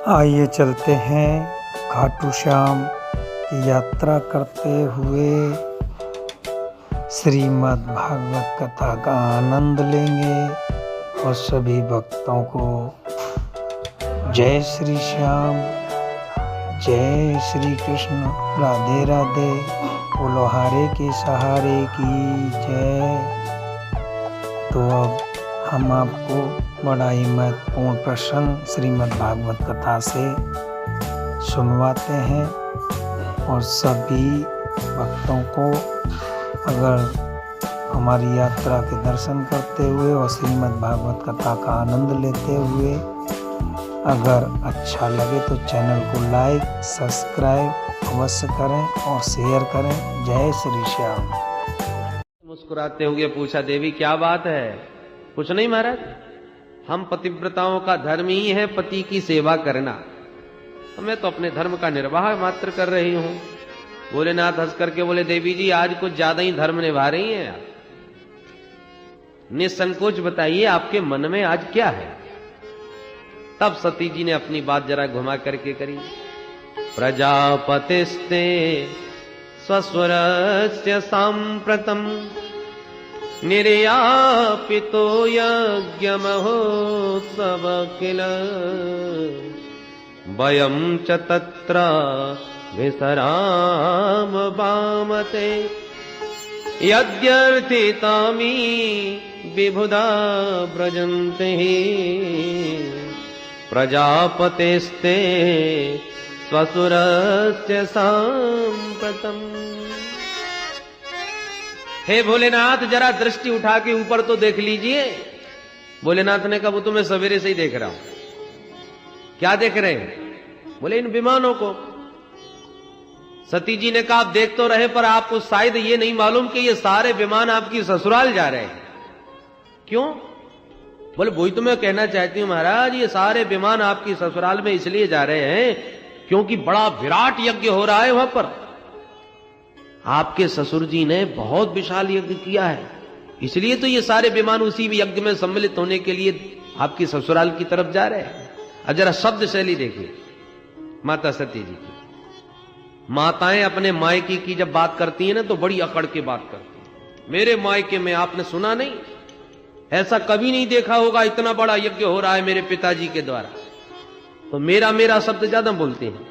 आइए चलते हैं खाटू श्याम की यात्रा करते हुए श्रीमद् भागवत कथा का आनंद लेंगे और सभी भक्तों को जय श्री श्याम, जय श्री कृष्ण, राधे राधे, बोलो हारे के सहारे की जय। तो अब हम आपको बड़ा ही महत्वपूर्ण प्रसंग श्रीमद् भागवत कथा से सुनवाते हैं और सभी भक्तों को अगर हमारी यात्रा के दर्शन करते हुए और श्रीमद्द भागवत कथा का आनंद लेते हुए अगर अच्छा लगे तो चैनल को लाइक सब्सक्राइब अवश्य करें और शेयर करें। जय श्री श्याम। मुस्कुराते हुए पूछा, देवी क्या बात है? कुछ नहीं महाराज, हम पतिव्रताओं का धर्म ही है पति की सेवा करना। मैं तो अपने धर्म का निर्वाह मात्र कर रही हूं। भोलेनाथ हंस करके बोले, देवी जी आज कुछ ज्यादा ही धर्म निभा रही हैं आप। निसंकोच बताइए आपके मन में आज क्या है? तब सती जी ने अपनी बात जरा घुमा करके करी। प्रजापतिस्ते स्वस्वरस्य सांप्रतम निर्यापितो यज्ञ महोत्सव किल वयं च तत्र विसराम वामते यद्यर्थितामि विबुधा व्रजन्ते प्रजापतेस्ते स्वसुरस्य सांप्रतम्। हे भोलेनाथ जरा दृष्टि उठा के ऊपर तो देख लीजिए। भोलेनाथ ने कहा, वो तो मैं सवेरे से ही देख रहा हूं। क्या देख रहे हैं? बोले इन विमानों को। सती जी ने कहा, आप देख तो रहे पर आपको शायद ये नहीं मालूम कि ये सारे विमान आपकी ससुराल जा रहे हैं। क्यों? बोले वही तो मैं कहना चाहती हूं महाराज, ये सारे विमान आपकी ससुराल में इसलिए जा रहे हैं क्योंकि बड़ा विराट यज्ञ हो रहा है वहां पर। आपके ससुर जी ने बहुत विशाल यज्ञ किया है, इसलिए तो ये सारे विमान उसी यज्ञ में सम्मिलित होने के लिए आपकी ससुराल की तरफ जा रहे हैं। अब जरा शब्द शैली देखिए माता सती जी की। माताएं अपने मायके की जब बात करती हैं ना तो बड़ी अकड़ के बात करती हैं। मेरे मायके में आपने सुना नहीं, ऐसा कभी नहीं देखा होगा, इतना बड़ा यज्ञ हो रहा है मेरे पिताजी के द्वारा। तो मेरा शब्द ज्यादा बोलते हैं।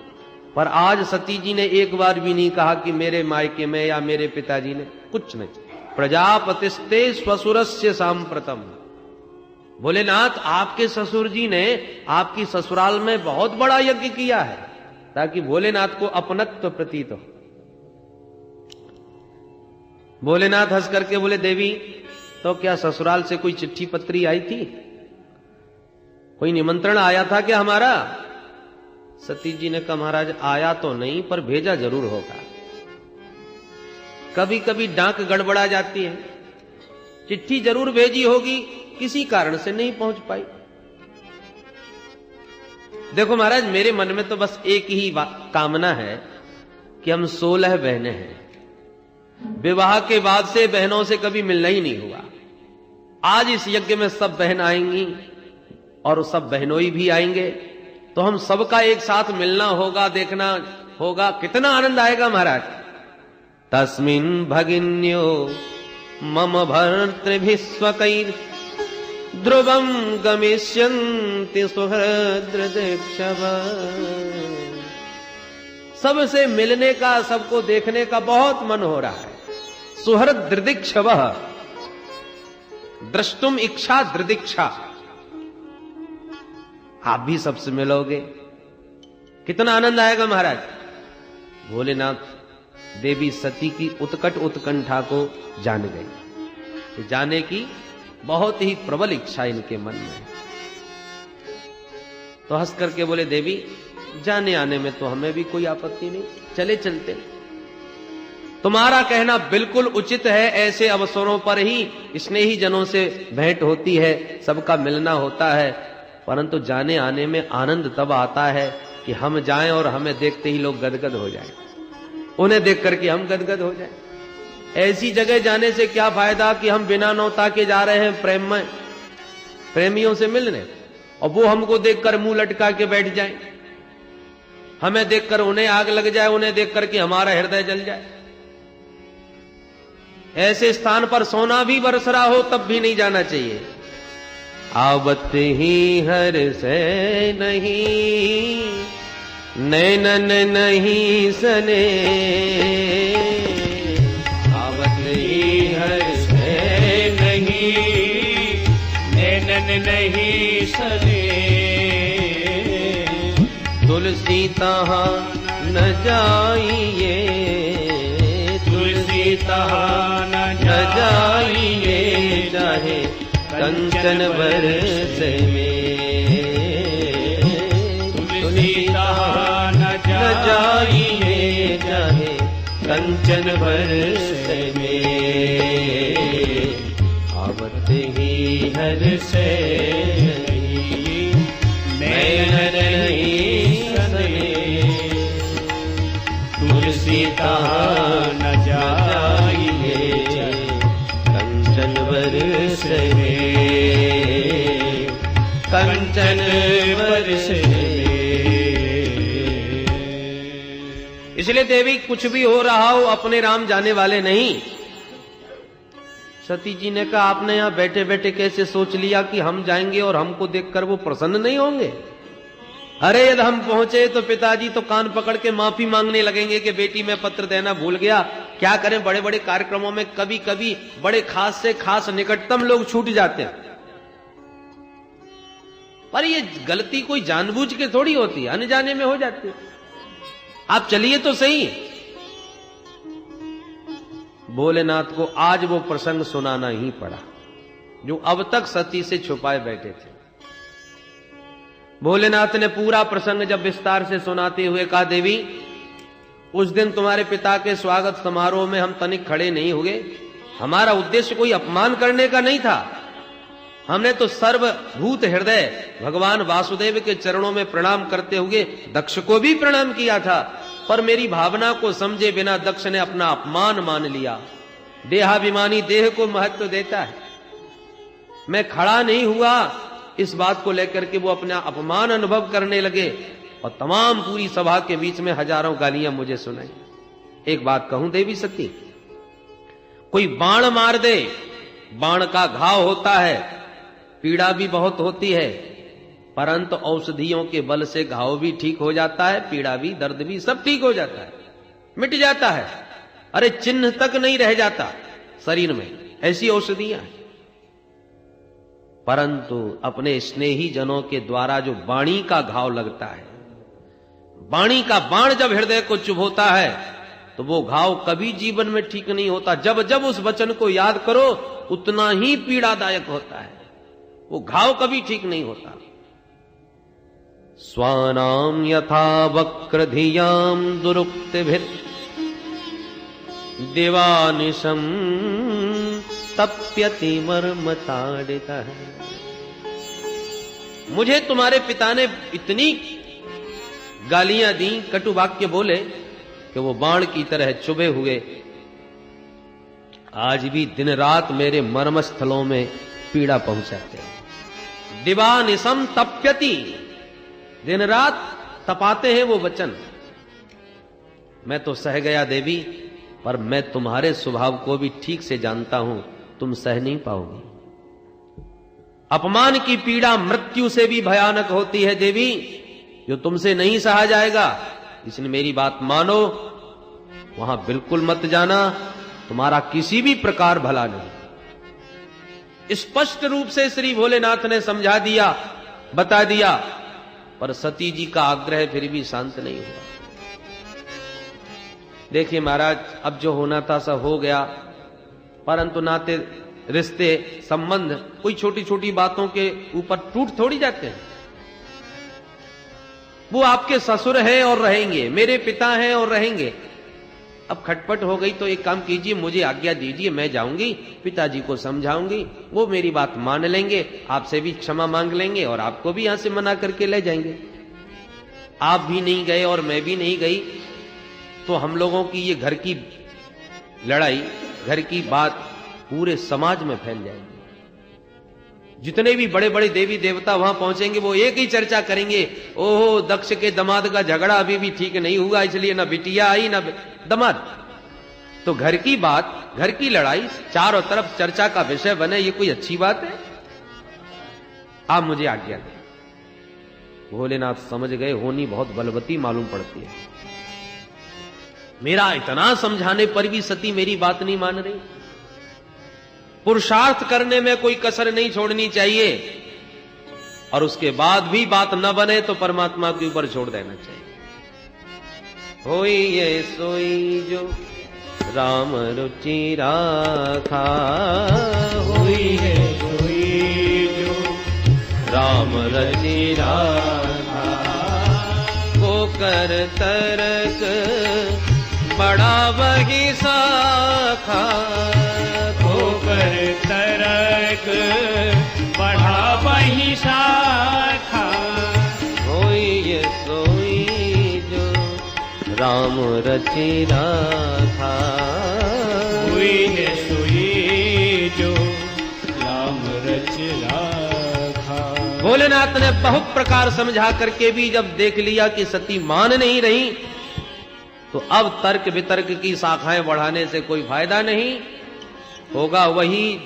पर आज सती जी ने एक बार भी नहीं कहा कि मेरे मायके में या मेरे पिताजी ने, कुछ नहीं। प्रजापतिस्ते स्वसुरस्य सांप्रतम। भोलेनाथ आपके ससुर जी ने आपकी ससुराल में बहुत बड़ा यज्ञ किया है ताकि भोलेनाथ को अपनत्व प्रतीत हो। भोलेनाथ हंस करके बोले, देवी तो क्या ससुराल से कोई चिट्ठी पत्री आई थी? कोई निमंत्रण आया था क्या हमारा? सती जी ने कहा, महाराज आया तो नहीं पर भेजा जरूर होगा। कभी कभी डाक गड़बड़ा जाती है, चिट्ठी जरूर भेजी होगी, किसी कारण से नहीं पहुंच पाई। देखो महाराज, मेरे मन में तो बस एक ही कामना है कि हम 16 बहनें हैं। विवाह के बाद से बहनों से कभी मिलना ही नहीं हुआ। आज इस यज्ञ में सब बहन आएंगी और सब बहनोई भी आएंगे, तो हम सबका एक साथ मिलना होगा, देखना होगा, कितना आनंद आएगा महाराज। तस्मिन् भगिन्यो मम भर्तृभिः स्वकैर् ध्रुवं गमिष्यन्ति सुहृद्रदिक्षव। सबसे मिलने का, सबको देखने का बहुत मन हो रहा है। सुहृद्रदिक्षव, द्रष्टुम इच्छा दृदिक्षा। आप भी सबसे मिलोगे, कितना आनंद आएगा महाराज। भोलेनाथ देवी सती की उत्कट उत्कंठा को जान गई। जाने की बहुत ही प्रबल इच्छा इनके मन में है। तो हंस करके बोले, देवी जाने आने में तो हमें भी कोई आपत्ति नहीं, चले चलते। तुम्हारा कहना बिल्कुल उचित है। ऐसे अवसरों पर ही स्नेही जनों से भेंट होती है, सबका मिलना होता है। परंतु जाने आने में आनंद तब आता है कि हम जाएं और हमें देखते ही लोग गदगद हो जाएं, उन्हें देख करके हम गदगद हो जाएं। ऐसी जगह जाने से क्या फायदा कि हम बिना नौता के जा रहे हैं प्रेम में, प्रेमियों से मिलने, और वो हमको देखकर मुंह लटका के बैठ जाएं, हमें देखकर उन्हें आग लग जाए, उन्हें देखकर कि हमारा हृदय जल जाए। ऐसे स्थान पर सोना भी बरस रहा हो तब भी नहीं जाना चाहिए। आवत ही हर से नहीं, नैनन नहीं सने, आवत ही हर से नहीं, नैनन नहीं सने, तुलसी तहाँ न जाइए, तुलसी तहाँ न जाइए, चाहे कंचन बरस में, तुलसी तहाँ न जाइए, चाहे कंचन बरस में, आवत ही हर से नहीं, नैनन नहीं सने, तुलसी तहाँ न जाइए, कंचन बरस में, कंचन बरस में। इसलिए देवी कुछ भी हो रहा हो अपने राम जाने वाले नहीं। सती जी ने कहा आपने यहां बैठे बैठे कैसे सोच लिया कि हम जाएंगे और हमको देखकर वो प्रसन्न नहीं होंगे? अरे यदि हम पहुंचे तो पिताजी तो कान पकड़ के माफी मांगने लगेंगे कि बेटी मैं पत्र देना भूल गया। क्या करें, बड़े बड़े कार्यक्रमों में कभी कभी बड़े खास से खास निकटतम लोग छूट जाते हैं। पर ये गलती कोई जानबूझ के थोड़ी होती है, अनजाने में हो जाती है। आप चलिए तो सही। भोलेनाथ को आज वो प्रसंग सुनाना ही पड़ा जो अब तक सती से छुपाए बैठे थे। भोलेनाथ ने पूरा प्रसंग जब विस्तार से सुनाते हुए कहा, देवी उस दिन तुम्हारे पिता के स्वागत समारोह में हम तनिक खड़े नहीं हुए। हमारा उद्देश्य कोई अपमान करने का नहीं था। हमने तो सर्वभूत हृदय भगवान वासुदेव के चरणों में प्रणाम करते हुए दक्ष को भी प्रणाम किया था, पर मेरी भावना को समझे बिना दक्ष ने अपना अपमान मान लिया। देहाभिमानी देह को महत्व देता है। मैं खड़ा नहीं हुआ इस बात को लेकर के वो अपना अपमान अनुभव करने लगे और तमाम पूरी सभा के बीच में हजारों गालियां मुझे सुनाई। एक बात कहूं देवी सती, कोई बाण मार दे, बाण का घाव होता है, पीड़ा भी बहुत होती है, परंतु औषधियों के बल से घाव भी ठीक हो जाता है, पीड़ा भी, दर्द भी सब ठीक हो जाता है, मिट जाता है। अरे चिन्ह तक नहीं रह जाता शरीर में, ऐसी औषधियां हैं। परंतु अपने स्नेही जनों के द्वारा जो वाणी का घाव लगता है, वाणी का बाण जब हृदय को चुभोता है तो वो घाव कभी जीवन में ठीक नहीं होता। जब जब उस वचन को याद करो उतना ही पीड़ादायक होता है, वो घाव कभी ठीक नहीं होता। स्वानाम यथा वक्रधियाम दुरुक्तिभिर दिवानिशम तप्यति मर्मताड़ितः। मुझे तुम्हारे पिता ने इतनी गालियां दी, कटु वाक्य बोले कि वो बाण की तरह चुभे हुए आज भी दिन रात मेरे मर्म स्थलों में पीड़ा पहुंचाते हैं। दिवानिशम तप्यति, दिन रात तपाते हैं वो वचन। मैं तो सह गया देवी, पर मैं तुम्हारे स्वभाव को भी ठीक से जानता हूं, तुम सह नहीं पाओगी। अपमान की पीड़ा मृत्यु से भी भयानक होती है देवी, जो तुमसे नहीं सहा जाएगा। इसलिए मेरी बात मानो, वहां बिल्कुल मत जाना, तुम्हारा किसी भी प्रकार भला नहीं। स्पष्ट रूप से श्री भोलेनाथ ने समझा दिया, बता दिया, पर सती जी का आग्रह फिर भी शांत नहीं हुआ। देखिए महाराज, अब जो होना था सब हो गया, परंतु नाते रिश्ते संबंध कोई छोटी छोटी बातों के ऊपर टूट थोड़ी जाते हैं। वो आपके ससुर हैं और रहेंगे, मेरे पिता हैं और रहेंगे। अब खटपट हो गई तो एक काम कीजिए, मुझे आज्ञा दीजिए, मैं जाऊंगी, पिताजी को समझाऊंगी, वो मेरी बात मान लेंगे, आपसे भी क्षमा मांग लेंगे और आपको भी यहां से मना करके ले जाएंगे। आप भी नहीं गए और मैं भी नहीं गई तो हम लोगों की ये घर की लड़ाई, घर की बात पूरे समाज में फैल जाएगी। जितने भी बड़े बड़े देवी देवता वहां पहुंचेंगे वो एक ही चर्चा करेंगे, ओहो दक्ष के दामाद का झगड़ा अभी भी ठीक नहीं हुआ, इसलिए ना बिटिया आई ना दामाद। तो घर की बात, घर की लड़ाई चारों तरफ चर्चा का विषय बने, ये कोई अच्छी बात है? आप मुझे आज्ञा दें। भोलेनाथ समझ गए होनी बहुत बलवती मालूम पड़ती है, मेरा इतना समझाने पर भी सती मेरी बात नहीं मान रही। पुरुषार्थ करने में कोई कसर नहीं छोड़नी चाहिए, और उसके बाद भी बात न बने तो परमात्मा के ऊपर छोड़ देना चाहिए। होई ये सोई जो राम रुचि राखा, हुई है सोई जो राम रुचि राखा, को कर तरक बड़ा वही साखा, होकर तरक बढ़ा वही शाखा। होई ये सोई जो राम रचि राखा, हुई है सोई जो राम रच राखा। भोलेनाथ ने बहुत प्रकार समझा करके भी जब देख लिया कि सती मान नहीं रही, तो अब तर्क वितर्क की शाखाएं बढ़ाने से कोई फायदा नहीं होगा, वही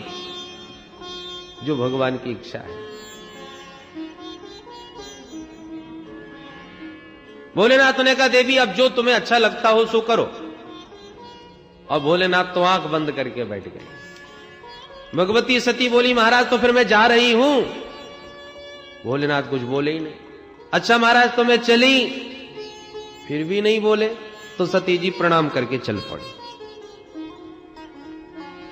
जो भगवान की इच्छा है। भोलेनाथ ने कहा देवी अब जो तुम्हें अच्छा लगता हो सो करो, और भोलेनाथ तो आंख बंद करके बैठ गए। भगवती सती बोली महाराज तो फिर मैं जा रही हूं। भोलेनाथ कुछ बोले ही नहीं। अच्छा महाराज तो मैं चली, फिर भी नहीं बोले, तो सती जी प्रणाम करके चल पड़ी।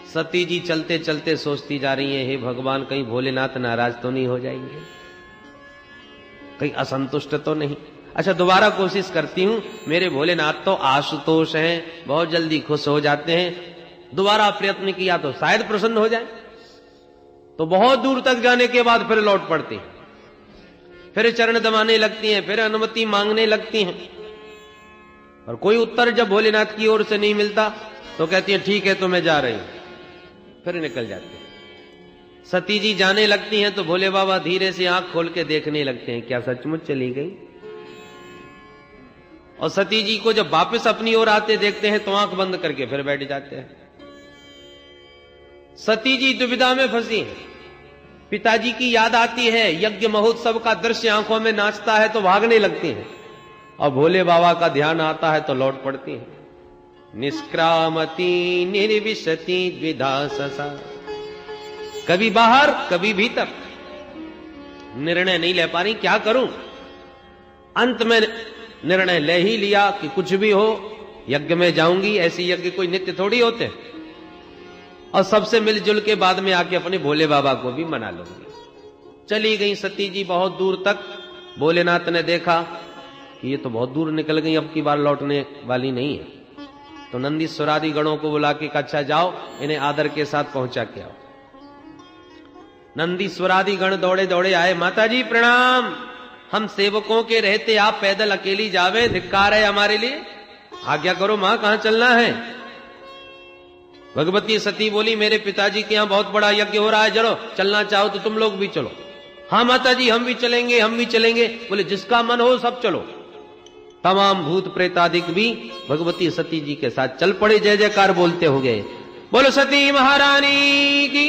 सती जी चलते चलते सोचती जा रही हैं, हे भगवान कहीं भोलेनाथ नाराज तो नहीं हो जाएंगे, कहीं असंतुष्ट तो नहीं। अच्छा दोबारा कोशिश करती हूं, मेरे भोलेनाथ तो आशुतोष हैं, बहुत जल्दी खुश हो जाते हैं, दोबारा प्रयत्न किया तो शायद प्रसन्न हो जाए। तो बहुत दूर तक जाने के बाद फिर लौट पड़ती हैं, फिर चरण दबाने लगती हैं, फिर अनुमति मांगने लगती हैं, और कोई उत्तर जब भोलेनाथ की ओर से नहीं मिलता तो कहती है ठीक है तो मैं जा रही हूं, फिर निकल जाती है। सती जी जाने लगती हैं तो भोले बाबा धीरे से आंख खोल के देखने लगते हैं, क्या सचमुच चली गई? और सती जी को जब वापस अपनी ओर आते देखते हैं तो आंख बंद करके फिर बैठ जाते हैं। सती जी दुविधा में फंसी हैं। पिताजी की याद आती है, यज्ञ महोत्सव का दृश्य आंखों में नाचता है तो भागने लगती हैं, और भोले बाबा का ध्यान आता है तो लौट पड़ती हैं। निष्क्रामती निर्विशति द्विधा ससा, कभी बाहर कभी भीतर, निर्णय नहीं ले पा रही, क्या करूं? अंत में निर्णय ले ही लिया कि कुछ भी हो यज्ञ में जाऊंगी, ऐसे यज्ञ कोई नित्य थोड़ी होते, और सबसे मिलजुल के बाद में आके अपने भोले बाबा को भी मना लूंगी। चली गई सती जी बहुत दूर तक। भोलेनाथ ने देखा कि ये तो बहुत दूर निकल गई, अब की बार लौटने वाली नहीं है, तो नंदीश्वरादि गणों को बुला के अच्छा जाओ इन्हें आदर के साथ पहुंचा के आओ। नंदीश्वरादि गण दौड़े दौड़े आए, माता जी प्रणाम, हम सेवकों के रहते आप पैदल अकेली जावे, धिक्कार है हमारे लिए, आज्ञा करो मां कहां चलना है? भगवती सती बोली मेरे पिताजी के यहां बहुत बड़ा यज्ञ हो रहा है, चलो चलना चाहो तो तुम लोग भी चलो। हाँ माता जी हम भी चलेंगे, हम भी चलेंगे। बोले जिसका मन हो सब चलो। तमाम भूत प्रेतादिक भी भगवती सती जी के साथ चल पड़े, जय जयकार बोलते हो गए, बोलो सती महारानी की।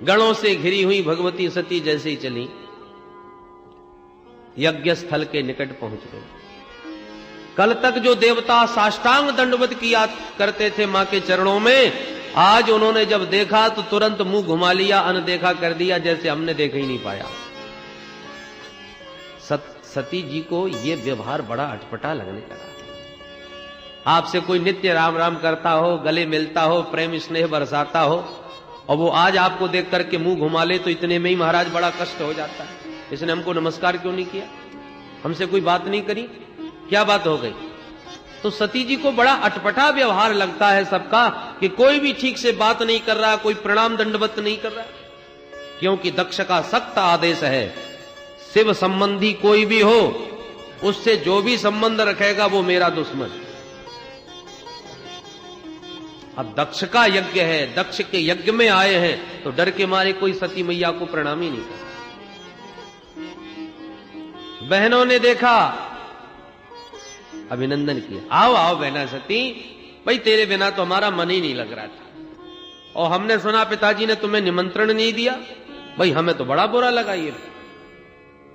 गणों से घिरी हुई भगवती सती जैसे ही चली, यज्ञ स्थल के निकट पहुंच गई। कल तक जो देवता साष्टांग दंडवत किया करते थे मां के चरणों में, आज उन्होंने जब देखा तो तुरंत मुंह घुमा लिया, अनदेखा कर दिया, जैसे हमने देख ही नहीं पाया। सती जी को यह व्यवहार बड़ा अटपटा लगने लगा। आपसे कोई नित्य राम राम करता हो, गले मिलता हो, प्रेम स्नेह बरसाता हो, और वो आज आपको देख करके मुंह घुमा ले तो इतने में ही महाराज बड़ा कष्ट हो जाता है। इसने हमको नमस्कार क्यों नहीं किया, हमसे कोई बात नहीं करी, क्या बात हो गई? तो सती जी को बड़ा अटपटा व्यवहार लगता है सबका, कि कोई भी ठीक से बात नहीं कर रहा, कोई प्रणाम दंडवत नहीं कर रहा, क्योंकि दक्ष का सख्त आदेश है, शिव संबंधी कोई भी हो उससे जो भी संबंध रखेगा वो मेरा दुश्मन। अब दक्ष का यज्ञ है, दक्ष के यज्ञ में आए हैं, तो डर के मारे कोई सती मैया को प्रणाम ही नहीं करता। बहनों ने देखा, अभिनंदन किया, आओ आओ बहना सती, भाई तेरे बिना तो हमारा मन ही नहीं लग रहा था, और हमने सुना पिताजी ने तुम्हें निमंत्रण नहीं दिया, भाई हमें तो बड़ा बुरा लगा ये,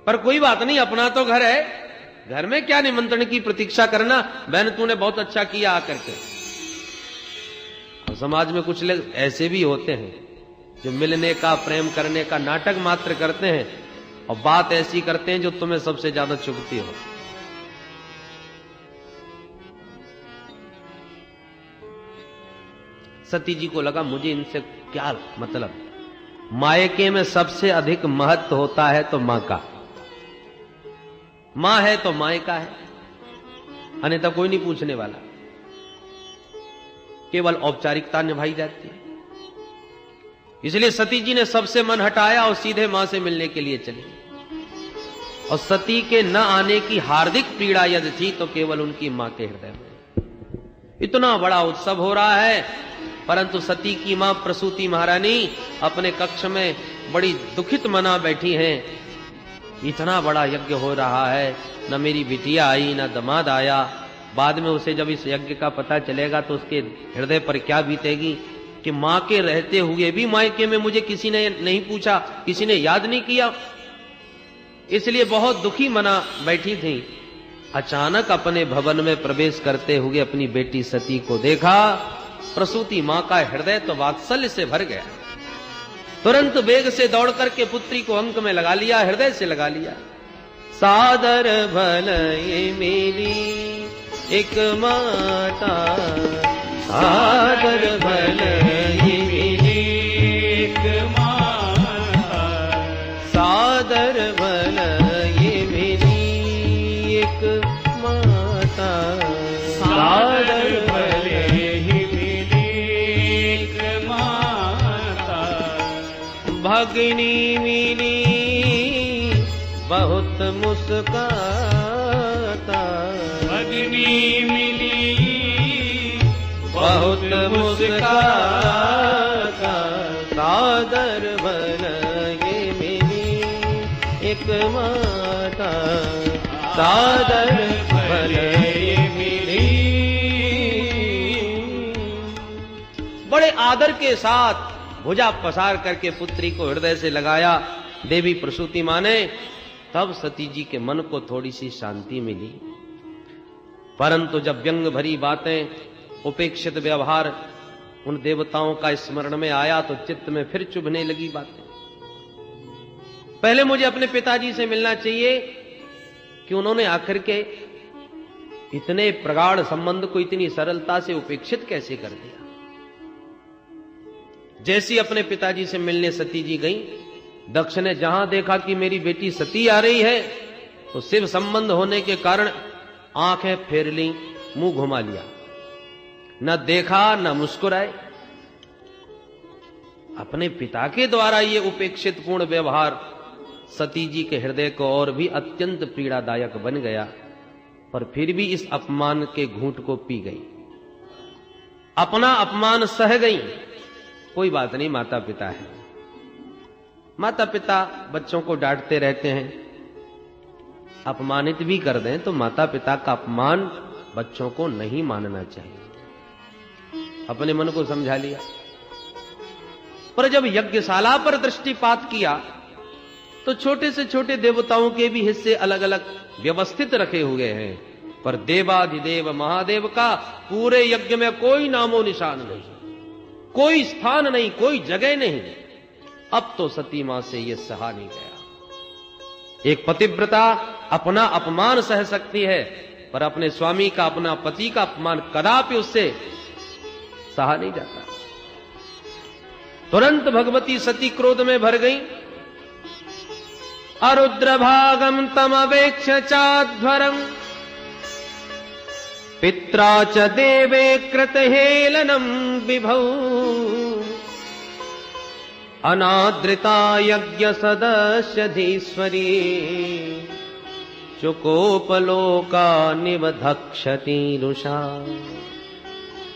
पर कोई बात नहीं, अपना तो घर है, घर में क्या निमंत्रण की प्रतीक्षा करना, बहन तूने बहुत अच्छा किया आकर के। और समाज में कुछ लोग ऐसे भी होते हैं जो मिलने का, प्रेम करने का नाटक मात्र करते हैं और बात ऐसी करते हैं जो तुम्हें सबसे ज्यादा चुभती हो। सती जी को लगा मुझे इनसे क्या मतलब, मायके में सबसे अधिक महत्व होता है तो मां का, मां है तो मायका है, अन्यथा कोई नहीं पूछने वाला, केवल औपचारिकता निभाई जाती है। इसलिए सती जी ने सबसे मन हटाया और सीधे मां से मिलने के लिए चली। और सती के न आने की हार्दिक पीड़ा यदि थी तो केवल उनकी मां के हृदय में। इतना बड़ा उत्सव हो रहा है, परंतु सती की मां प्रसूति महारानी अपने कक्ष में बड़ी दुखित मना बैठी हैं। इतना बड़ा यज्ञ हो रहा है, न मेरी बिटिया आई न दामाद आया, बाद में उसे जब इस यज्ञ का पता चलेगा तो उसके हृदय पर क्या बीतेगी कि मां के रहते हुए भी मायके में मुझे किसी ने नहीं पूछा, किसी ने याद नहीं किया। इसलिए बहुत दुखी मना बैठी थी। अचानक अपने भवन में प्रवेश करते हुए अपनी बेटी सती को देखा। प्रसूति मां का हृदय तो वात्सल्य से भर गया। तुरंत वेग से दौड़ करके पुत्री को अंक में लगा लिया, हृदय से लगा लिया। सादर भलय मेरी एक माता, सादर भलय मेरी एक माता, सादर भलय मेरी एक माता, सादर भलय मेरी एक माता, भगिनी मिली बहुत मुस्काता, भगिनी मिली बहुत मुस्काता, सादर भलय मेरी एक माता, सादर भलय मेरी। बड़े आदर के साथ भुजा पसार करके पुत्री को हृदय से लगाया देवी प्रसूति मां ने। तब सती जी के मन को थोड़ी सी शांति मिली। परंतु जब व्यंग भरी बातें, उपेक्षित व्यवहार उन देवताओं का स्मरण में आया तो चित्त में फिर चुभने लगी बातें। पहले मुझे अपने पिताजी से मिलना चाहिए कि उन्होंने आखिर के इतने प्रगाढ़ संबंध को इतनी सरलता से उपेक्षित कैसे कर दिया। जैसी अपने पिताजी से मिलने सती जी गई, दक्ष ने जहां देखा कि मेरी बेटी सती आ रही है तो शिव संबंध होने के कारण आंखें फेर ली, मुंह घुमा लिया, न देखा न मुस्कुराए। अपने पिता के द्वारा ये उपेक्षित पूर्ण व्यवहार सती जी के हृदय को और भी अत्यंत पीड़ादायक बन गया। पर फिर भी इस अपमान के घूंट को पी गई, अपना अपमान सह गई। कोई बात नहीं, माता पिता है। माता पिता बच्चों को डांटते रहते हैं, अपमानित भी कर दें तो माता पिता का अपमान बच्चों को नहीं मानना चाहिए। अपने मन को समझा लिया। पर जब यज्ञशाला पर दृष्टिपात किया तो छोटे से छोटे देवताओं के भी हिस्से अलग अलग व्यवस्थित रखे हुए हैं, पर देवाधिदेव महादेव का पूरे यज्ञ में कोई नामो निशान नहीं, कोई स्थान नहीं, कोई जगह नहीं। अब तो सती मां से यह सहा नहीं गया। एक पतिव्रता अपना अपमान सह सकती है, पर अपने स्वामी का, अपना पति का अपमान कदापि उससे सहा नहीं जाता। तुरंत भगवती सती क्रोध में भर गई। अरुद्र भागम तमवेक्ष चाध्वरम पित्रा च देवे कृत हेलनम विभौ अनादृता यज्ञ सदस्य धीश्वरी चुकोपलोका निवधक्षति रुषा।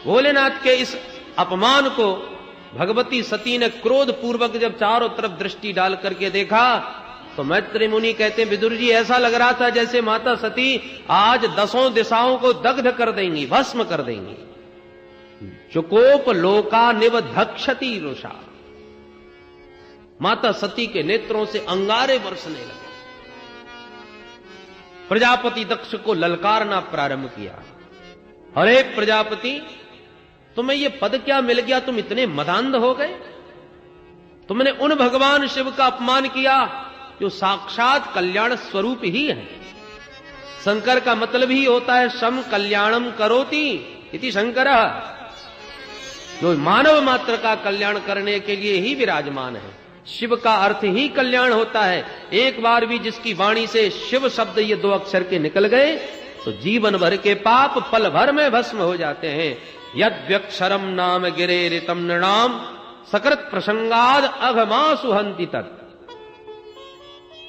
भोलेनाथ के इस अपमान को भगवती सती ने क्रोध पूर्वक जब चारों तरफ दृष्टि डाल करके देखा तो मैत्री मुनि कहते हैं, विदुर जी ऐसा लग रहा था जैसे माता सती आज 10 दिशाओं को दग्ध कर देंगी, भस्म कर देंगी। चुकोप लोका निवधक्षति रुषा, माता सती के नेत्रों से अंगारे बरसने लगे। प्रजापति दक्ष को ललकारना प्रारंभ किया, अरे प्रजापति तुम्हें यह पद क्या मिल गया, तुम इतने मदांध हो गए, तुमने उन भगवान शिव का अपमान किया जो साक्षात कल्याण स्वरूप ही है। शंकर का मतलब ही होता है सम कल्याणम करोति इति शंकर, जो मानव मात्र का कल्याण करने के लिए ही विराजमान है। शिव का अर्थ ही कल्याण होता है। एक बार भी जिसकी वाणी से शिव शब्द ये 2 अक्षर के निकल गए तो जीवन भर के पाप पल भर में भस्म हो जाते हैं। यद व्यक्षरम नाम गिरे ऋतम नृणाम सकृत प्रसंगाद अघमासुहंति तत्,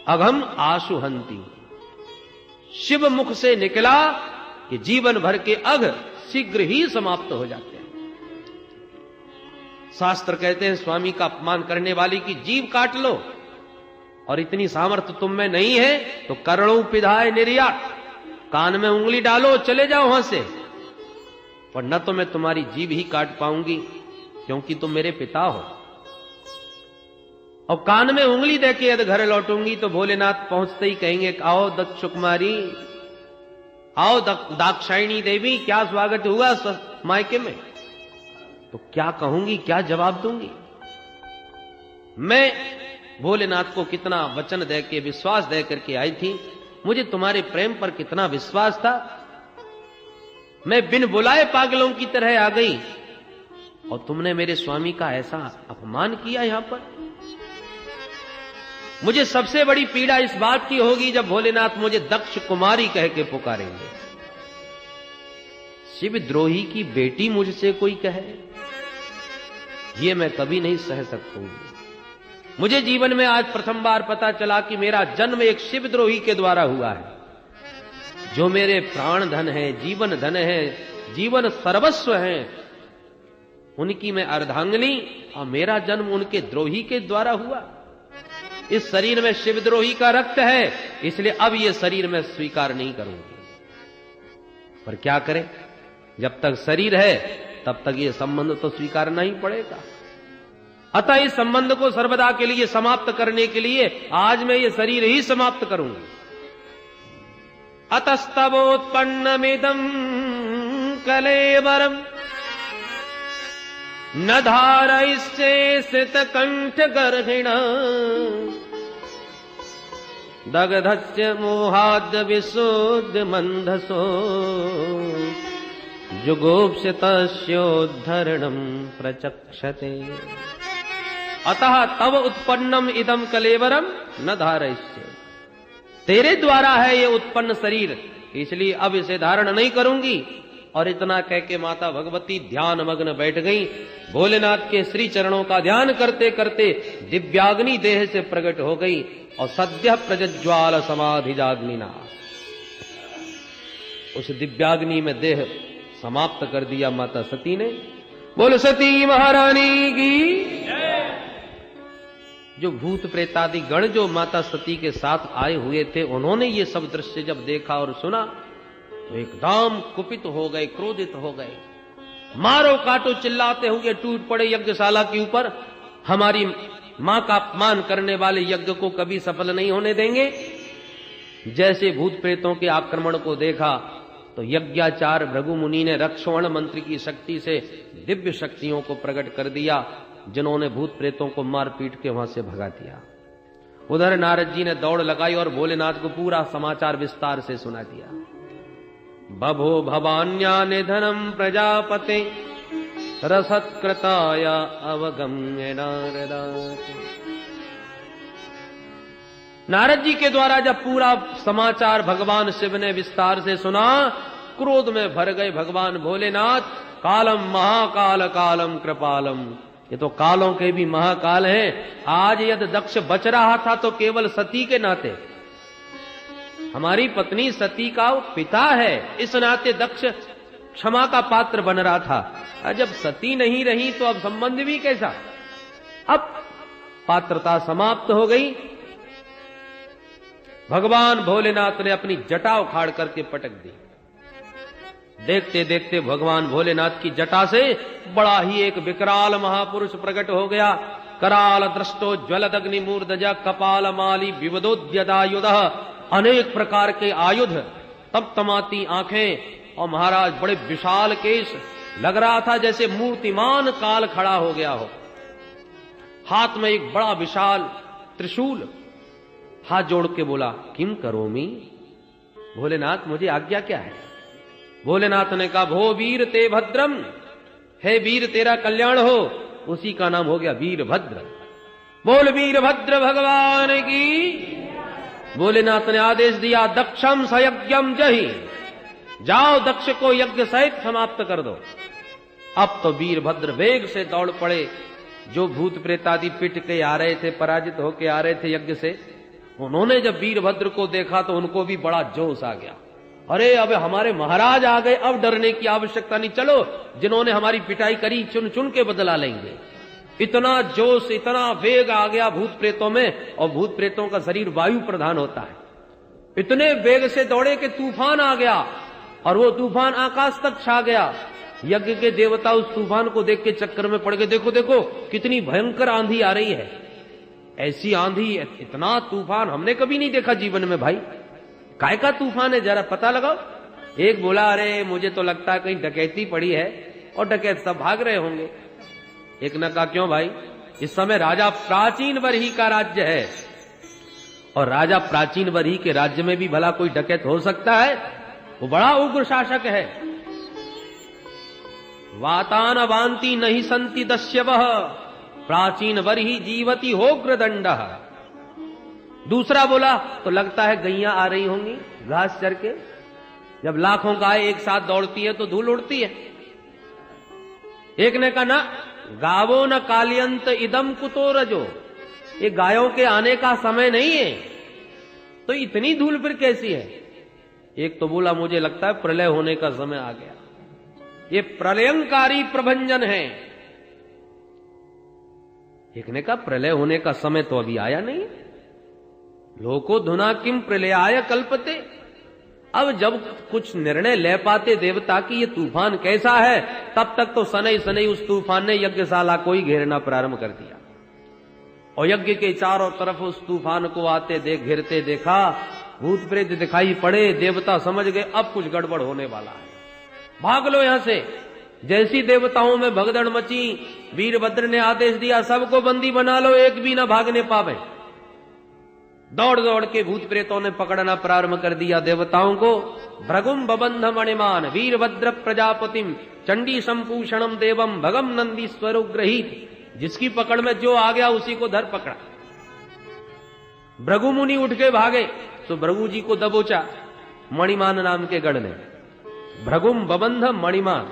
अघम आसुहंती, शिव मुख से निकला कि जीवन भर के अघ शीघ्र ही समाप्त हो जाते हैं। शास्त्र कहते हैं स्वामी का अपमान करने वाली की जीभ काट लो, और इतनी सामर्थ्य तुम में नहीं है तो करोड़ों पिधाय निर्यात, कान में उंगली डालो चले जाओ वहां से, पर न तो मैं तुम्हारी जीभ ही काट पाऊंगी क्योंकि तुम मेरे पिता हो, और कान में उंगली देके यदि घर लौटूंगी तो भोलेनाथ पहुंचते ही कहेंगे, आओ दक्ष कुमारी, आओ दाक्षायणी देवी, क्या स्वागत हुआ मायके में। तो क्या कहूंगी, क्या जवाब दूंगी। मैं भोलेनाथ को कितना वचन देके विश्वास दे करके आई थी, मुझे तुम्हारे प्रेम पर कितना विश्वास था, मैं बिन बुलाए पागलों की तरह आ गई और तुमने मेरे स्वामी का ऐसा अपमान किया। यहां पर मुझे सबसे बड़ी पीड़ा इस बात की होगी जब भोलेनाथ मुझे दक्ष कुमारी कह के पुकारेंगे। शिवद्रोही की बेटी मुझसे कोई कहे, ये मैं कभी नहीं सह सकूंगी। मुझे जीवन में आज प्रथम बार पता चला कि मेरा जन्म एक शिवद्रोही के द्वारा हुआ है, जो मेरे प्राण धन है, जीवन धन है, जीवन सर्वस्व है, उनकी मैं अर्धांगिनी, और मेरा जन्म उनके द्रोही के द्वारा हुआ। इस शरीर में शिवद्रोही का रक्त है, इसलिए अब यह शरीर मैं स्वीकार नहीं करूंगी। पर क्या करें, जब तक शरीर है तब तक यह संबंध तो स्वीकारना ही पड़ेगा। अतः इस संबंध को सर्वदा के लिए समाप्त करने के लिए आज मैं ये शरीर ही समाप्त करूंगा। अतस्तवोत्पन्नमिदं कलेवरम न धारयिष्ये श्रितकंठगर्हिण दग्धस्य मोहाद् विशुद्ध मंधसो जुगोप्सितस्योद्धरणं प्रचक्षते। अतः तव उत्पन्नम इदम कलेवरम न धारयिष्ये, तेरे द्वारा है ये उत्पन्न शरीर, इसलिए अब इसे धारण नहीं करूंगी। और इतना कह के माता भगवती ध्यान मग्न बैठ गई। भोलेनाथ के श्री चरणों का ध्यान करते करते दिव्याग्नि देह से प्रकट हो गई और सद्य प्रज्ज्वाल समाधिजाग्निना, उस दिव्याग्नि में देह समाप्त कर दिया माता सती ने। बोल सती महारानी की। जो भूत प्रेतादि गण जो माता सती के साथ आए हुए थे, उन्होंने ये सब दृश्य जब देखा और सुना तो एकदम कुपित हो गए, क्रोधित हो गए, मारो काटो चिल्लाते हुए टूट पड़े यज्ञशाला के ऊपर। हमारी मां का अपमान करने वाले यज्ञ को कभी सफल नहीं होने देंगे। जैसे भूत प्रेतों के आक्रमण को देखा तो यज्ञाचार भृगु मुनि ने रक्षवण मंत्र की शक्ति से दिव्य शक्तियों को प्रकट कर दिया, जिन्होंने भूत प्रेतों को मार पीट के वहां से भगा दिया। उधर नारद जी ने दौड़ लगाई और भोलेनाथ को पूरा समाचार विस्तार से सुना दिया। बभो भवान्या निधनम प्रजापते रसत्कृताय अवगम्य नारदात्। नारद जी के द्वारा जब पूरा समाचार भगवान शिव ने विस्तार से सुना, क्रोध में भर गए भगवान भोलेनाथ। कालम महाकाल कालम कृपालम, ये तो कालों के भी महाकाल हैं। आज यदि दक्ष बच रहा था तो केवल सती के नाते, हमारी पत्नी सती का पिता है, इस नाते दक्ष क्षमा का पात्र बन रहा था। जब सती नहीं रही तो अब संबंध भी कैसा। अब पात्रता समाप्त हो गई। भगवान भोलेनाथ ने अपनी जटा उखाड़ करके पटक दी। देखते देखते भगवान भोलेनाथ की जटा से बड़ा ही एक विकराल महापुरुष प्रकट हो गया। कराल दृष्टो ज्वलदग्नि मूर्धजा कपाल माली विवदोद्यदायुध, अनेक प्रकार के आयुध, तमतमाती आंखें और महाराज बड़े विशाल केश। लग रहा था जैसे मूर्तिमान काल खड़ा हो गया हो। हाथ में एक बड़ा विशाल त्रिशूल। हाथ जोड़ के बोला, किम करोमी? भोलेनाथ मुझे आज्ञा क्या है? भोलेनाथ ने कहा, भो वीर ते भद्रम, हे वीर तेरा कल्याण हो। उसी का नाम हो गया वीरभद्र। बोल वीरभद्र भगवान की। भोलेनाथ ने आदेश दिया, दक्षम सयज्ञम जहि, जाओ दक्ष को यज्ञ सहित समाप्त कर दो। अब तो वीरभद्र वेग से दौड़ पड़े। जो भूत प्रेत आदि पिट के आ रहे थे, पराजित होके आ रहे थे यज्ञ से, उन्होंने जब वीरभद्र को देखा तो उनको भी बड़ा जोश आ गया। अरे अब हमारे महाराज आ गए, अब डरने की आवश्यकता नहीं, चलो जिन्होंने हमारी पिटाई करी चुन चुन के बदला लेंगे। इतना जोश, इतना वेग आ गया भूत प्रेतों में। और भूत प्रेतों का शरीर वायु प्रधान होता है। इतने वेग से दौड़े कि तूफान आ गया और वो तूफान आकाश तक छा गया। यज्ञ के देवता उस तूफान को देख के चक्कर में पड़ गए। देखो देखो कितनी भयंकर आंधी आ रही है। ऐसी आंधी, इतना तूफान हमने कभी नहीं देखा जीवन में भाई। काय का तूफान है, जरा पता लगाओ। एक बोला, अरे मुझे तो लगता है कहीं डकैती पड़ी है और डकैत सब भाग रहे होंगे। एक ने कहा, क्यों भाई? इस समय राजा प्राचीन बरही का राज्य है और राजा प्राचीन बरही के राज्य में भी भला कोई डकैत हो सकता है? वो बड़ा उग्र शासक है। वातान वांति नहीं संति दस्यवः, प्राचीन बरही जीवती होग्र दंड। दूसरा बोला, तो लगता है गैया आ रही होंगी घास चर के। जब लाखों गाय एक साथ दौड़ती है तो धूल उड़ती है। एक ने कहा, ना गावो न कालियंत इदम कुतो रजो, ये गायों के आने का समय नहीं है, तो इतनी धूल फिर कैसी है? एक तो बोला, मुझे लगता है प्रलय होने का समय आ गया, ये प्रलयंकारी प्रभंजन है। एक ने कहा, प्रलय होने का समय तो अभी आया नहीं। लोको धुना किम प्रलयाय कल्पते। अब जब कुछ निर्णय ले पाते देवता की ये तूफान कैसा है, तब तक तो सनई सनई उस तूफान ने यज्ञशाला को ही घेरना प्रारंभ कर दिया। और यज्ञ के चारों तरफ उस तूफान को आते घेरते देखा। भूत प्रेत दिखाई पड़े। देवता समझ गए अब कुछ गड़बड़ होने वाला है, भाग लो यहां से। जैसी देवताओं में भगदड़ मची, वीरभद्र ने आदेश दिया, सबको बंदी बना लो, एक भी ना भागने पावे। दौड़ दौड़ के भूत प्रेतों ने पकड़ना प्रारंभ कर दिया देवताओं को। भृगुम बबंध मणिमान वीरभद्र प्रजापतिम चंडी संपूषणम देवम भगम नंदी स्वरुग्रहीत। जिसकी पकड़ में जो आ गया उसी को धर पकड़ा। भृगु मुनि उठ के भागे तो भृगु जी को दबोचा मणिमान नाम के गढ़ ने। भृगुम बबंध मणिमान।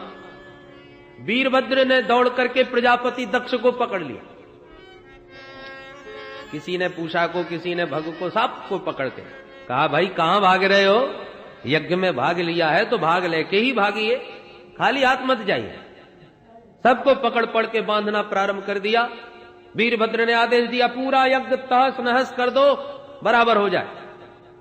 वीरभद्र ने दौड़ करके प्रजापति दक्ष को पकड़ लिया। किसी ने पूछा को, किसी ने भगु को, सबको पकड़ के कहा, भाई कहां भाग रहे हो? यज्ञ में भाग लिया है तो भाग लेके ही भागिए, खाली हाथ मत जाइए। सबको पकड़ पड़ के बांधना प्रारंभ कर दिया। वीरभद्र ने आदेश दिया, पूरा यज्ञ तहस नहस कर दो, बराबर हो जाए।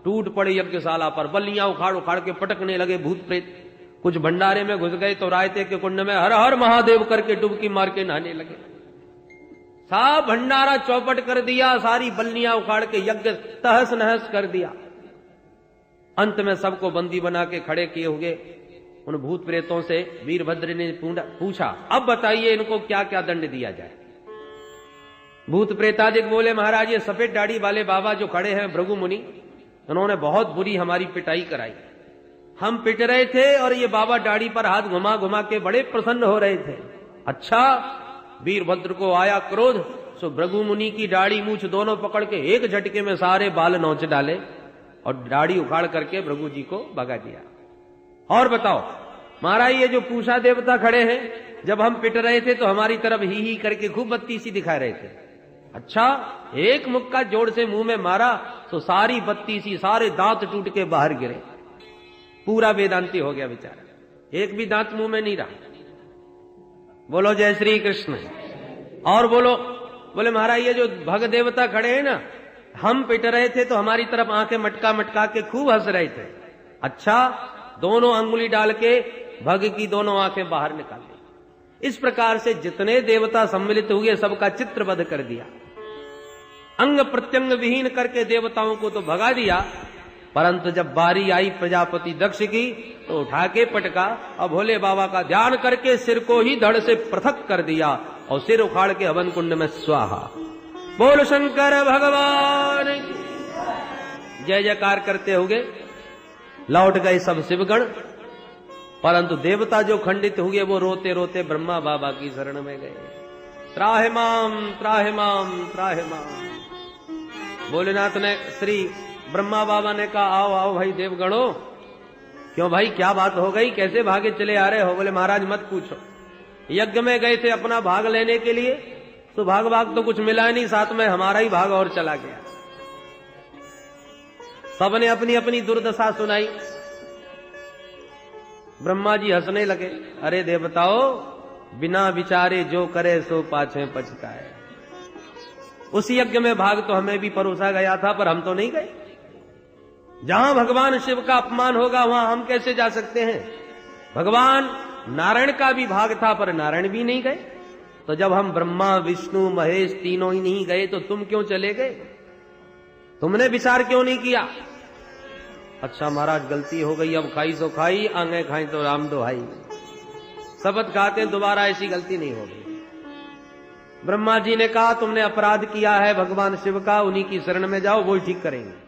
टूट पड़ी यज्ञशाला पर। बल्लियां उखाड़ उखाड़ के पटकने लगे भूत प्रेत। कुछ भंडारे में घुस गए तो रायते के कुंड में हर हर महादेव करके डुबकी मार के नहाने लगे। सब भंडारा चौपट कर दिया, सारी बल्लियां उखाड़ के यज्ञ तहस नहस कर दिया। अंत में सबको बंदी बना के खड़े किए हुए उन भूत प्रेतों से वीरभद्र ने पूछा, अब बताइए इनको क्या क्या दंड दिया जाए। भूत प्रेतादिक बोले, महाराज ये सफेद दाढ़ी वाले बाबा जो खड़े हैं भृगु मुनि, उन्होंने बहुत बुरी हमारी पिटाई कराई। हम पिट रहे थे और ये बाबा दाढ़ी पर हाथ घुमा घुमा के बड़े प्रसन्न हो रहे थे। अच्छा, वीरभद्र को आया क्रोध, सो भृगु मुनि की दाढ़ी मूछ दोनों पकड़ के एक झटके में सारे बाल नोच डाले और दाढ़ी उखाड़ करके भृगु जी को भगा दिया। और बताओ महाराज, ये जो पूषा देवता खड़े हैं, जब हम पिट रहे थे तो हमारी तरफ ही करके खूब बत्ती सी दिखा रहे थे। अच्छा, एक मुक्का जोड़ से मुंह में मारा तो सारी बत्ती सी, सारे दांत टूट के बाहर गिरे। पूरा वेदांती हो गया बेचारा, एक भी दांत मुंह में नहीं रहा। बोलो जय श्री कृष्ण। और बोलो, बोले महाराज ये जो भग देवता खड़े हैं ना, हम पिट रहे थे तो हमारी तरफ आंखें मटका मटका के खूब हंस रहे थे। अच्छा, दोनों अंगुली डाल के भग की दोनों आंखें बाहर निकाल दी। इस प्रकार से जितने देवता सम्मिलित हुए सबका चित्रबद्ध कर दिया, अंग प्रत्यंग विहीन करके देवताओं को तो भगा दिया, परंतु जब बारी आई प्रजापति दक्ष की तो उठा के पटका और भोले बाबा का ध्यान करके सिर को ही धड़ से पृथक कर दिया और सिर उखाड़ के हवन कुंड में स्वाहा। बोल शंकर भगवान की जय जयकार करते हुए लौट गए सब शिवगण, परंतु देवता जो खंडित हुए वो रोते रोते ब्रह्मा बाबा की शरण में गए। त्राहि माम त्राहि माम त्राहि माम। भोलेनाथ ने, श्री ब्रह्मा बाबा ने कहा आओ आओ भाई देवगणों, क्यों भाई क्या बात हो गई, कैसे भागे चले आ रहे हो? बोले महाराज मत पूछो, यज्ञ में गए थे अपना भाग लेने के लिए, तो भाग तो कुछ मिला नहीं, साथ में हमारा ही भाग और चला गया। सबने अपनी अपनी दुर्दशा सुनाई। ब्रह्मा जी हंसने लगे, अरे देवताओं, बिना विचारे जो करे सो पाछे पछताए। उस यज्ञ में भाग तो हमें भी परोसा गया था, पर हम तो नहीं गए। जहां भगवान शिव का अपमान होगा वहां हम कैसे जा सकते हैं? भगवान नारायण का भी भाग था, पर नारायण भी नहीं गए। तो जब हम ब्रह्मा विष्णु महेश तीनों ही नहीं गए तो तुम क्यों चले गए? तुमने विचार क्यों नहीं किया? अच्छा महाराज गलती हो गई, अब खाई सो खाई, आंगे खाई तो राम दोहाई। शपथ खाते हैं दोबारा ऐसी गलती नहीं होगी। ब्रह्मा जी ने कहा तुमने अपराध किया है भगवान शिव का, उन्हीं की शरण में जाओ, वो ठीक करेंगे।